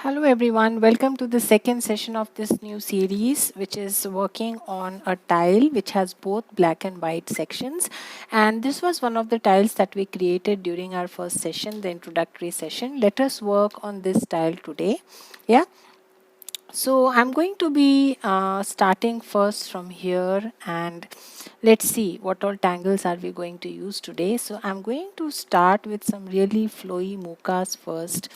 Hello everyone, welcome to the second session of this new series which is working on a tile which has both black and white sections, and this was one of the tiles that we created during our first session, the introductory session. Let us work on this tile today. Yeah, so I'm going to be starting first from here, and let's see what all tangles are we going to use today. So I'm going to start with some really flowy mukas first,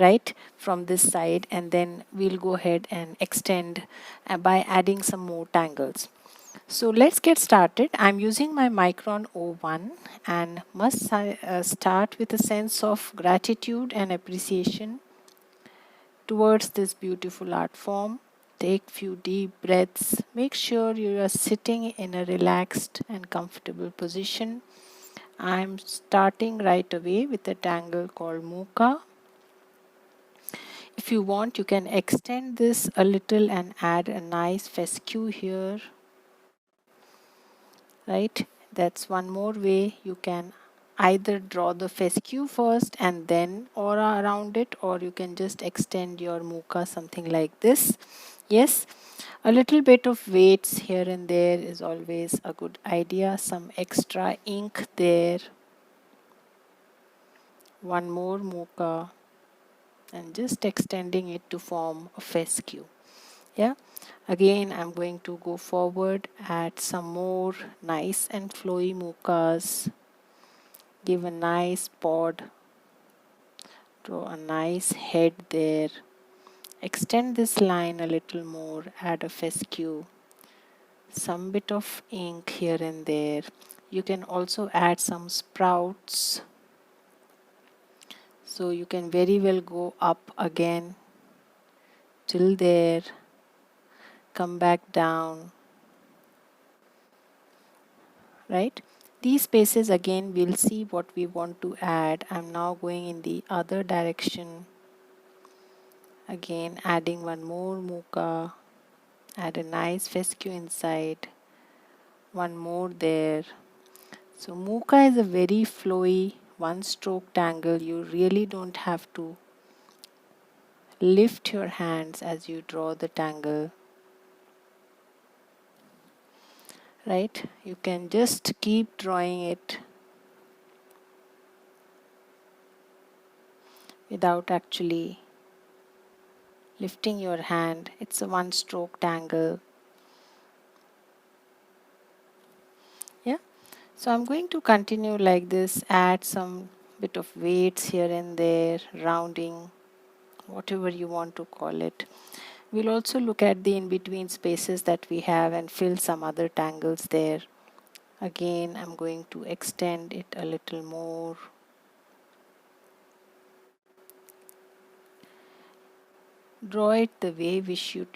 right, from this side, and then we'll go ahead and extend by adding some more tangles. So let's get started. I'm using my Micron O1 and must start with a sense of gratitude and appreciation towards this beautiful art form. Take few deep breaths. Make sure you are sitting in a relaxed and comfortable position. I'm starting right away with a tangle called Muka. If you want, you can extend this a little and add a nice fescue here, right? That's one more way. You can either draw the fescue first and then aura around it, or you can just extend your muka something like this. Yes, a little bit of weights here and there is always a good idea. Some extra ink there. One more muka and just extending it to form a fescue. Yeah, again I'm going to go forward, add some more nice and flowy mukas, give a nice pod, draw a nice head there, extend this line a little more, add a fescue, some bit of ink here and there. You can also add some sprouts, so you can very well go up again till there, come back down, right? These spaces again, we'll see what we want to add. I'm now going in the other direction, again adding one more muka, add a nice fescue inside, one more there. So muka is a very flowy one stroke tangle. You really don't have to lift your hands as you draw the tangle, right? You can just keep drawing it without actually lifting your hand. It's a one stroke tangle. Yeah, so I'm going to continue like this, add some bit of weights here and there, rounding, whatever you want to call it. We'll also look at the in-between spaces that we have and fill some other tangles there. Again, I'm going to extend it a little more. Draw it the way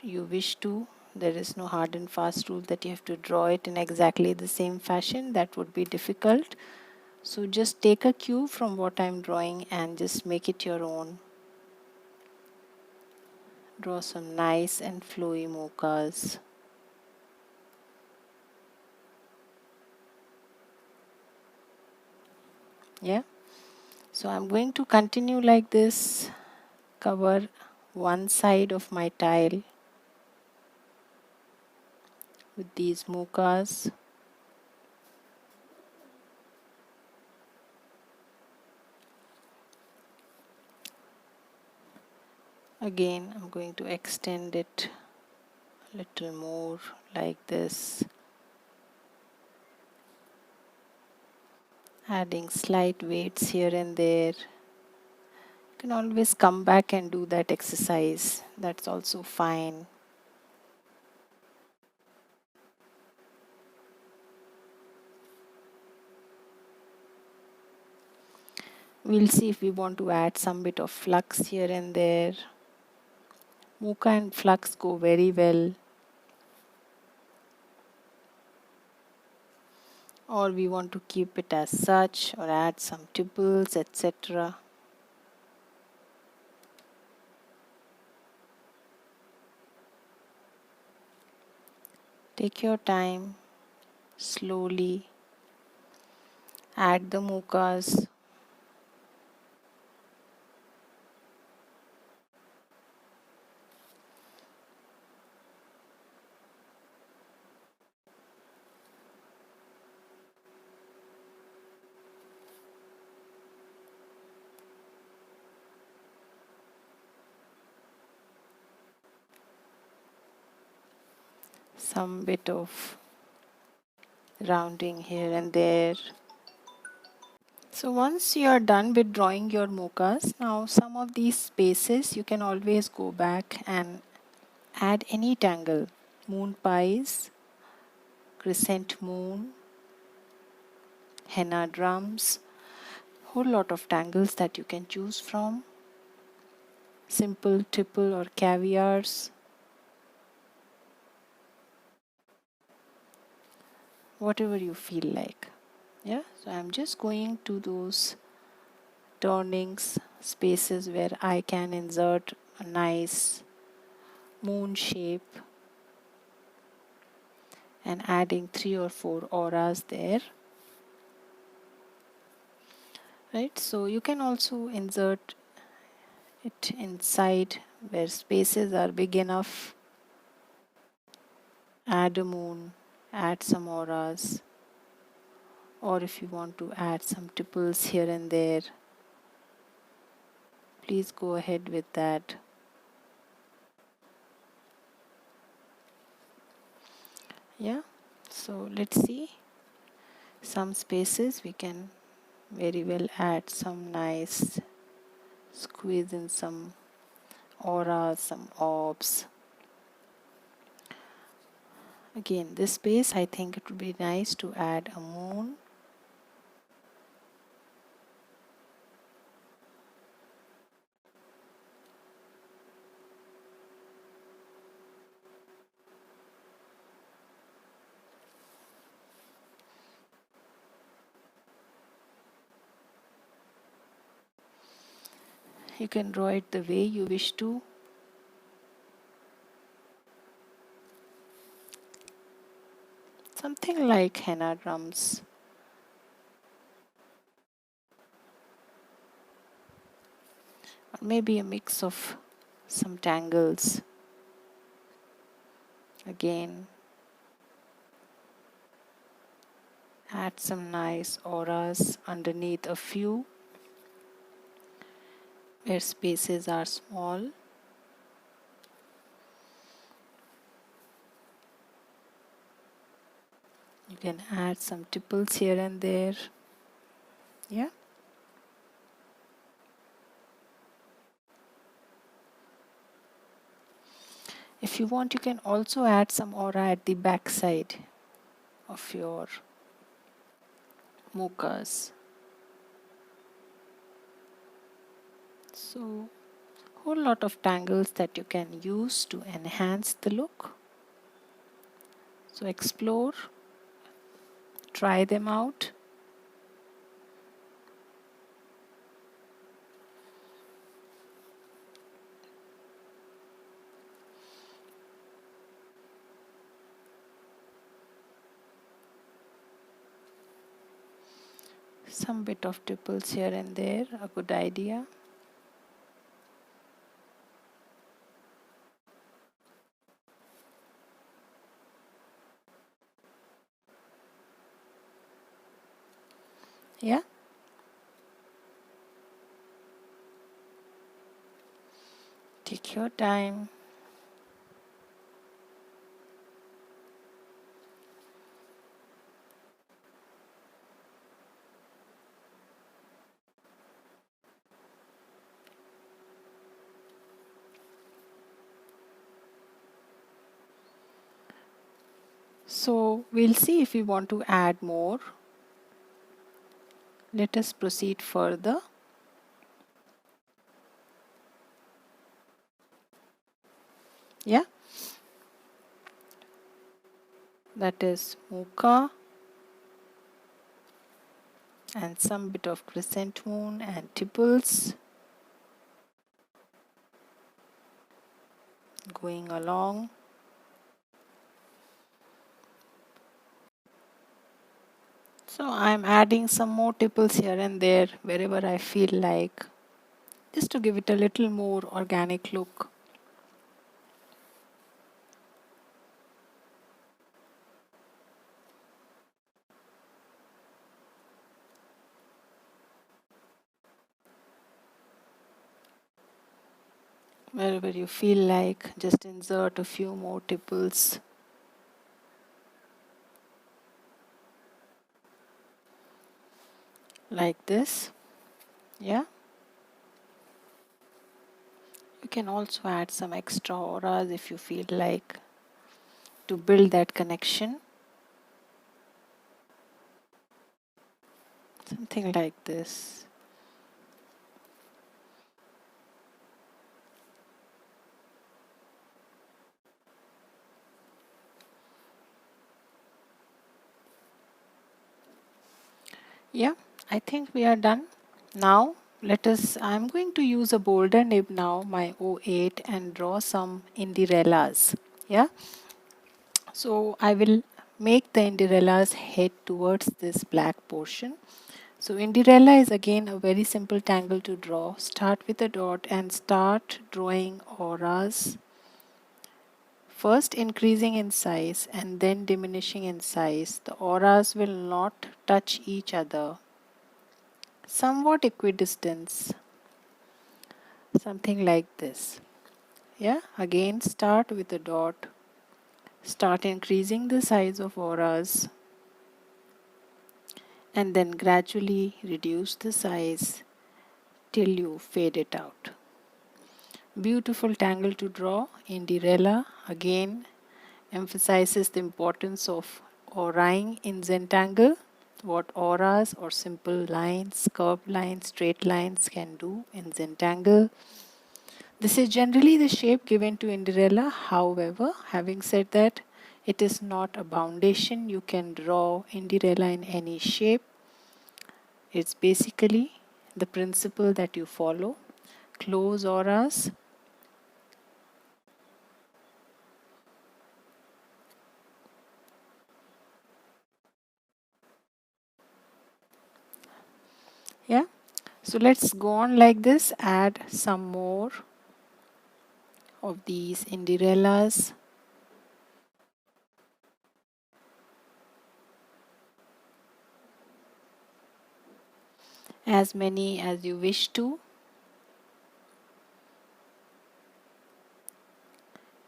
you wish to. There is no hard and fast rule that you have to draw it in exactly the same fashion. That would be difficult. So just take a cue from what I'm drawing and just make it your own. Draw some nice and flowy mukas. Yeah. So I'm going to continue like this, cover one side of my tile with these mukas. Again, I'm going to extend it a little more like this, adding slight weights here and there. You can always come back and do that exercise. That's also fine. We'll see if we want to add some bit of flux here and there. Muka and flux go very well. Or we want to keep it as such or add some tipples, etc. Take your time, slowly add the mukas. some bit of rounding here and there. So once you are done with drawing your mochas, now some of these spaces you can always go back and add any tangle. Moon pies, crescent moon, henna drums, whole lot of tangles that you can choose from. Simple tipple or caviars, whatever you feel like. Yeah, so I'm just going to those turnings, spaces where I can insert a nice moon shape and adding 3 or 4 auras there. Right, so you can also insert it inside where spaces are big enough. Add a moon, add some auras, or if you want to add some tipples here and there, please go ahead with that. Yeah, so let's see. Some spaces we can very well add some nice, squeeze in some auras, some orbs. Again, this space I think it would be nice to add a moon. You can draw it the way you wish to. Something like henna drums. Or maybe a mix of some tangles. Again, add some nice auras underneath a few where spaces are small. You can add some tipples here and there. Yeah. If you want, you can also add some aura at the back side of your mochas. So, whole lot of tangles that you can use to enhance the look. So explore, try them out. Some bit of tipples here and there, a good idea. Yeah. Take your time. So we'll see if we want to add more. Let us proceed further. Yeah. That is Muka and some bit of crescent moon and tipples going along. So I'm adding some more tipples here and there wherever I feel like, just to give it a little more organic look. Wherever you feel like, just insert a few more tipples. like this. Yeah, you can also add some extra auras if you feel like, to build that connection. Something like this. Yeah, I think we are done. Now I'm going to use a boulder nib now, my O8, and draw some Indirellas. Yeah, so I will make the Indirellas head towards this black portion. So Indirella is again a very simple tangle to draw. Start with a dot and start drawing auras, first increasing in size and then diminishing in size. The auras will not touch each other. Somewhat equidistance, something like this. Yeah, again start with a dot, start increasing the size of auras and then gradually reduce the size till you fade it out. Beautiful tangle to draw. Indirella again emphasizes the importance of auraing in Zentangle, what auras or simple lines, curved lines, straight lines can do in Zentangle. This is generally the shape given to Indirella. However, having said that, it is not a foundation. You can draw Indirella in any shape. It's basically the principle that you follow. Close auras. Yeah. So let's go on like this. Add some more of these Indirellas. As many as you wish to.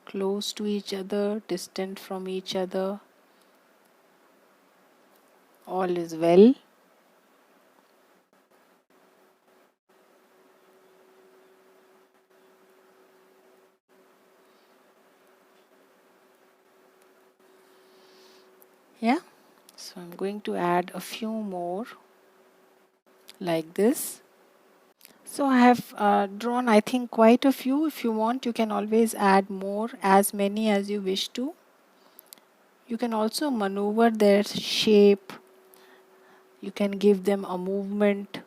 Close to each other, distant from each other. All is well. Yeah. So I'm going to add a few more like this. So I have drawn, I think, quite a few. If you want, you can always add more, as many as you wish to. You can also maneuver their shape. You can give them a movement.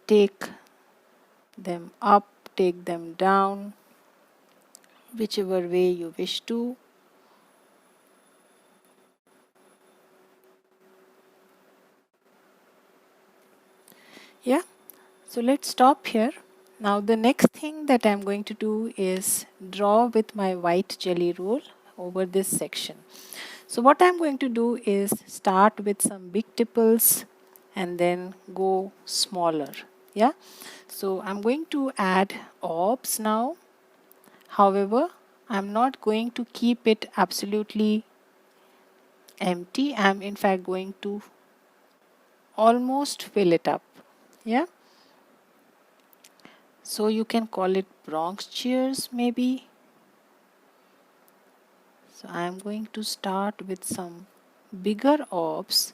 Take them up, take them down, whichever way you wish to. Yeah, so let's stop here. Now the next thing that I'm going to do is draw with my white jelly roll over this section. So what I'm going to do is start with some big tipples and then go smaller. Yeah, so I'm going to add orbs now. However, I'm not going to keep it absolutely empty. I'm in fact going to almost fill it up. Yeah, so you can call it Bronx cheers maybe. So I'm going to start with some bigger orbs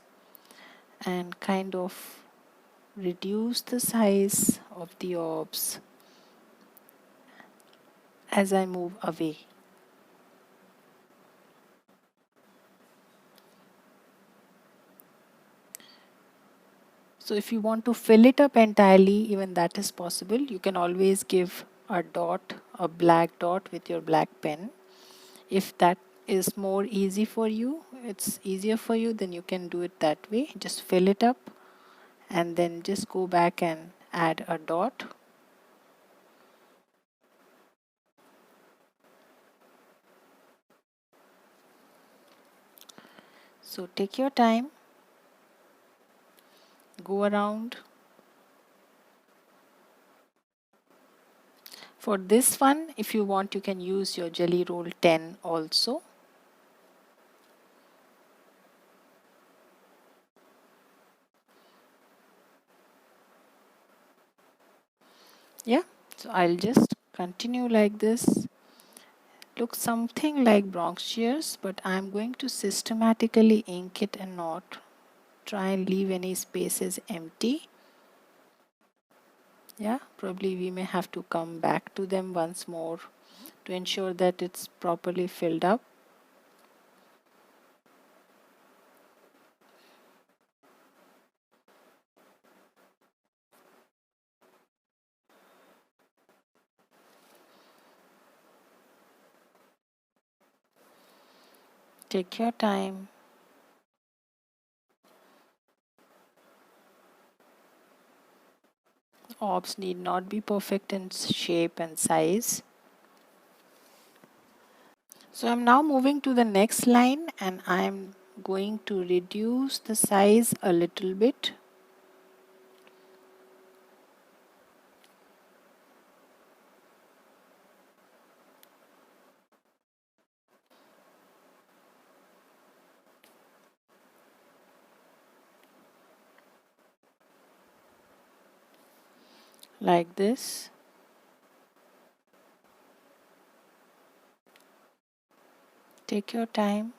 and kind of reduce the size of the orbs as I move away. So if you want to fill it up entirely, even that is possible. You can always give a dot, a black dot with your black pen. If that is more easy for you, it's easier for you, then you can do it that way. Just fill it up and then just go back and add a dot. So take your time, go around. For this one, if you want, you can use your jelly roll 10 also. Yeah, so I'll just continue like this. Looks something like Bronx shears, but I'm going to systematically ink it and not try and leave any spaces empty. Yeah, probably we may have to come back to them once more to ensure that it's properly filled up. Take your time. Orbs need not be perfect in shape and size. So I'm now moving to the next line and I'm going to reduce the size a little bit. Like this. Take your time.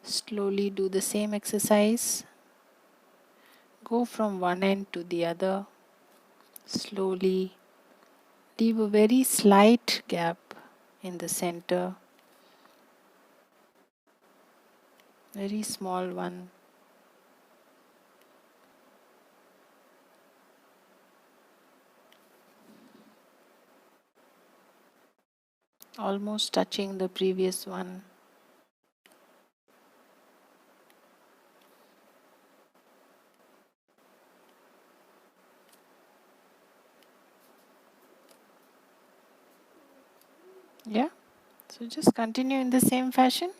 Slowly do the same exercise. Go from one end to the other. Slowly leave a very slight gap in the center. Very small one. Almost touching the previous one. Yeah, so just continue in the same fashion.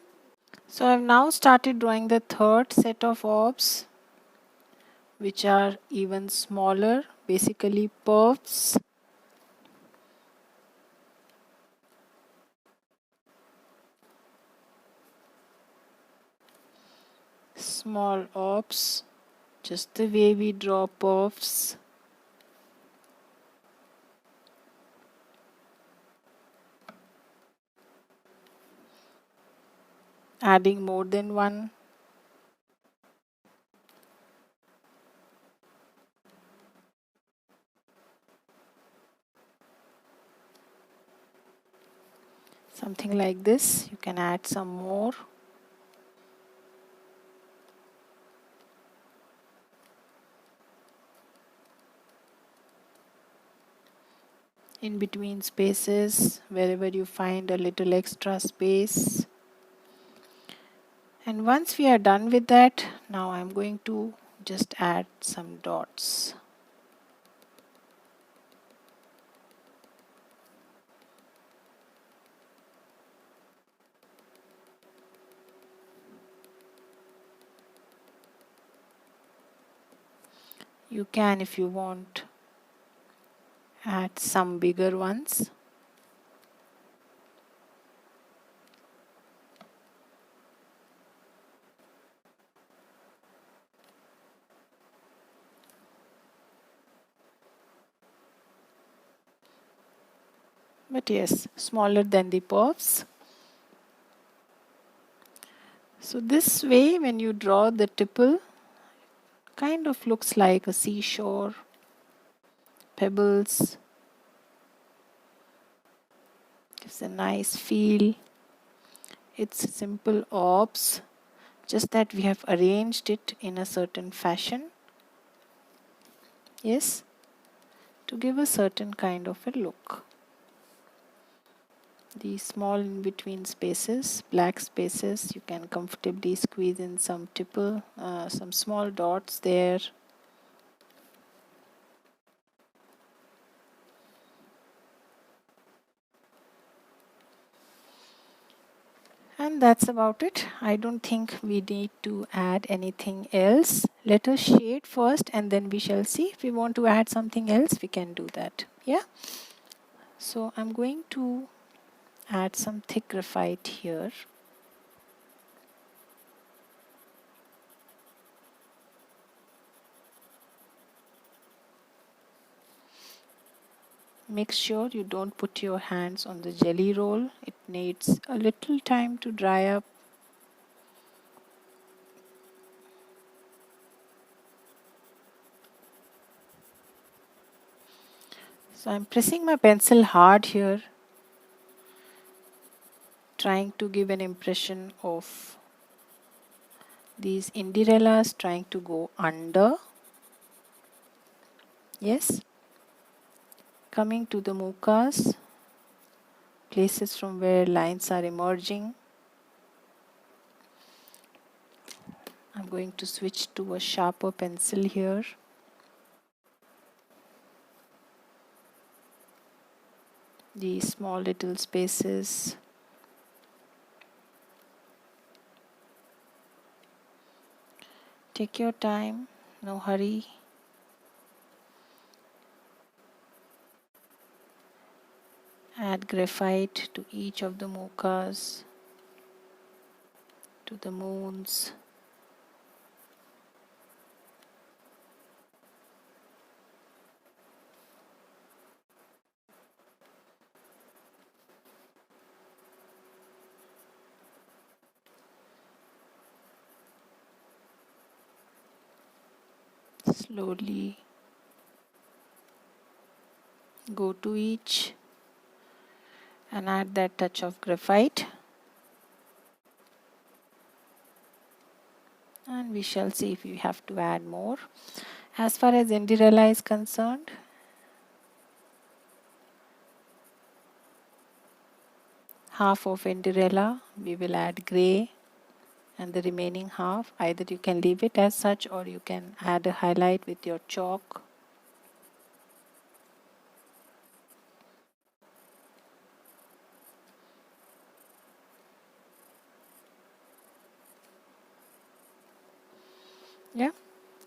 So I've now started drawing the third set of orbs, which are even smaller, basically puffs. Small orbs, just the way we draw puffs. Adding more than one. Something like this. You can add some more. In between spaces, wherever you find a little extra space. And once we are done with that, now I'm going to just add some dots. You can, if you want, add some bigger ones. But yes, smaller than the puffs. So this way, when you draw the tipple, kind of looks like a seashore, pebbles. Gives a nice feel. It's simple orbs, just that we have arranged it in a certain fashion. Yes, to give a certain kind of a look. These small in between spaces, black spaces, you can comfortably squeeze in some tipple, some small dots there. And that's about it. I don't think we need to add anything else. Let us shade first and then we shall see. If we want to add something else, we can do that. Yeah. So I'm going to add some thick graphite here. Make sure you don't put your hands on the jelly roll. It needs a little time to dry up. So I'm pressing my pencil hard here, trying to give an impression of these indirellas trying to go under. Yes. Coming to the mukas, places from where lines are emerging. I'm going to switch to a sharper pencil here. These small little spaces. Take your time, no hurry. Add graphite to each of the mukas, to the moons. Slowly go to each and add that touch of graphite. And we shall see if we have to add more. As far as Indirella is concerned, half of Indirella we will add grey, and the remaining half either you can leave it as such or you can add a highlight with your chalk. Yeah,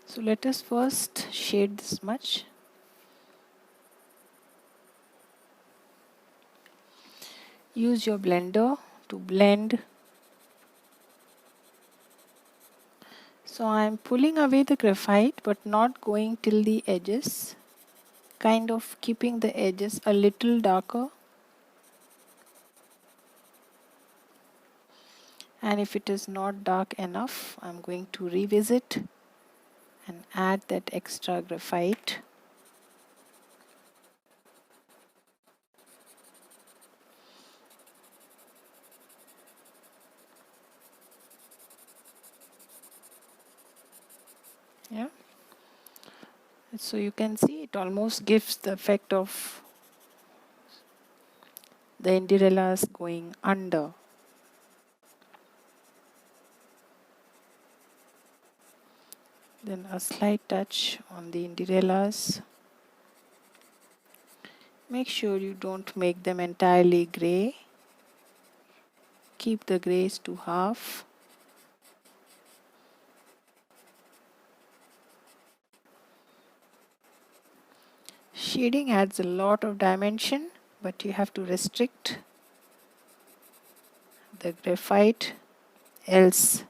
so let us first shade this much. Use your blender to blend. So I am pulling away the graphite but not going till the edges, kind of keeping the edges a little darker. And if it is not dark enough, I'm going to revisit and add that extra graphite. Yeah. So you can see it almost gives the effect of the Indirellas going under. Then a slight touch on the Indirellas. Make sure you don't make them entirely grey. Keep the greys to half. Shading adds a lot of dimension, but you have to restrict the graphite, else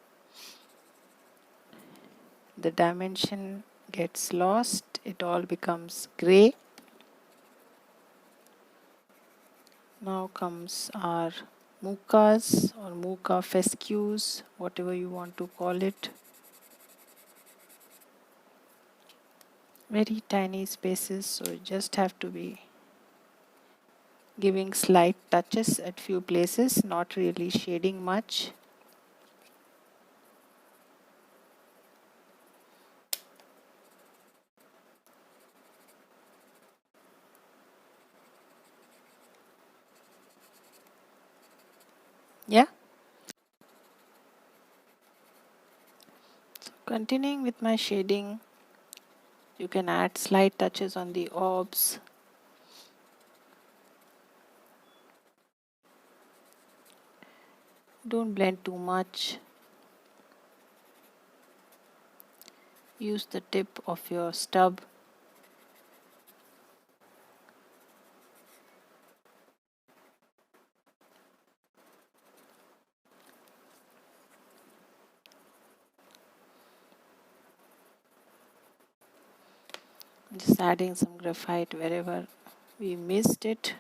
the dimension gets lost, it all becomes grey. Now comes our mukas or muka fescues, whatever you want to call it. Very tiny spaces, so you just have to be giving slight touches at few places, not really shading much. Yeah. So continuing with my shading, you can add slight touches on the orbs. Don't blend too much. Use the tip of your stub. Just adding some graphite wherever We missed it.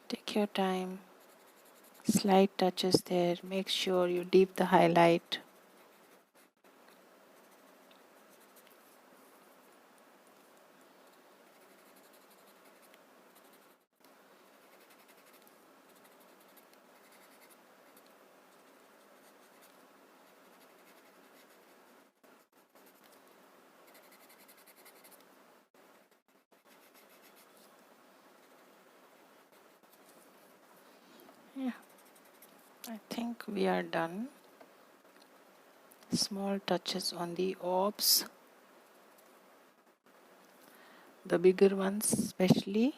Take your time. Slight touches there. Make sure you deep the highlight. Yeah, I think we are done. Small touches on the orbs, the bigger ones especially.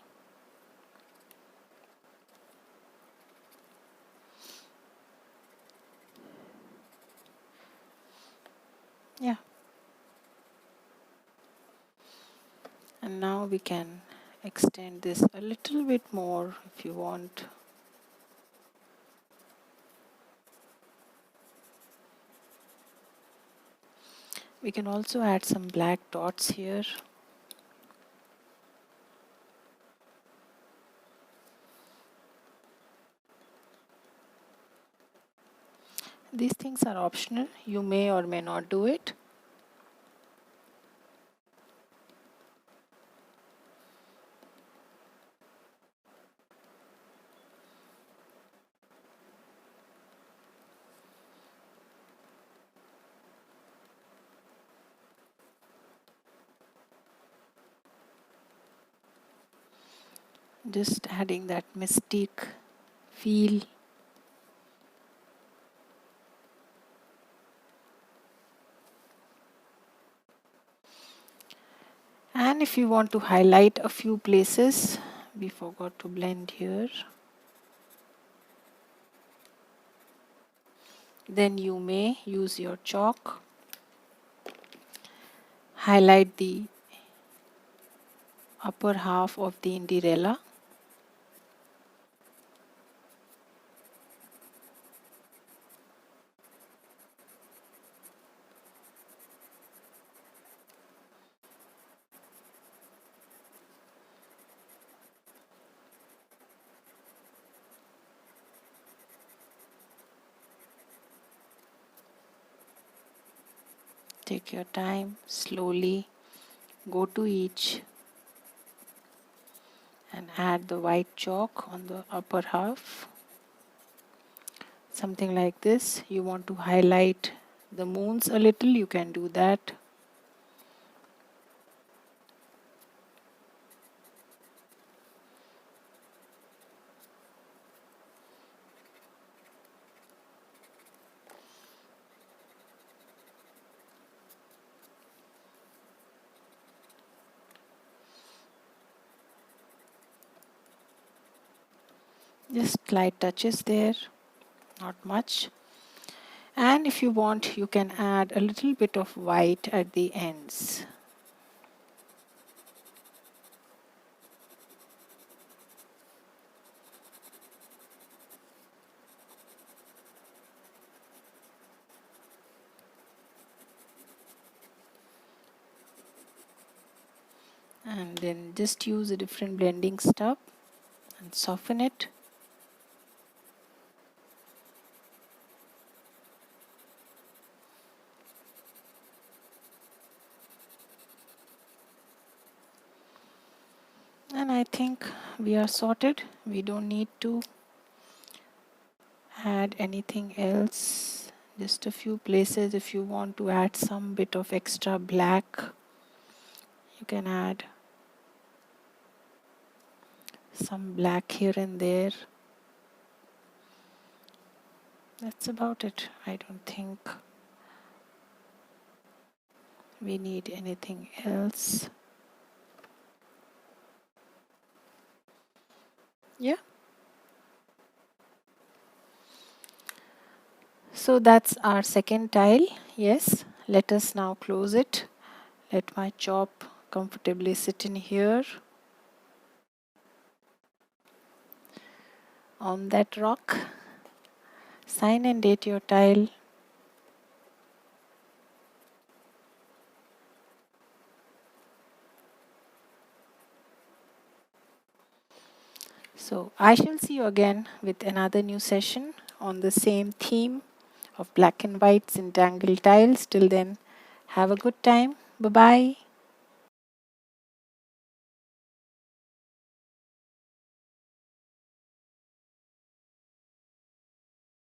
Yeah, and now we can extend this a little bit more if you want. We can also add some black dots here. These things are optional. You may or may not do it. Just adding that mystique feel. And if you want to highlight a few places, we forgot to blend here, then you may use your chalk. Highlight the upper half of the Indirella. Take your time, slowly go to each and add the white chalk on the upper half. Something like this. You want to highlight the moons a little, you can do that. Just light touches there, not much. And if you want, you can add a little bit of white at the ends. And then just use a different blending stuff and soften it. And I think we are sorted. We don't need to add anything else. Just a few places. If you want to add some bit of extra black, you can add some black here and there. That's about it. I don't think we need anything else. Yeah. So that's our second tile. Yes. Let us now close it. Let my chop comfortably sit in here on that rock. Sign and date your tile. So I shall see you again with another new session on the same theme of black and white Zentangle tiles. Till then, have a good time. Bye bye.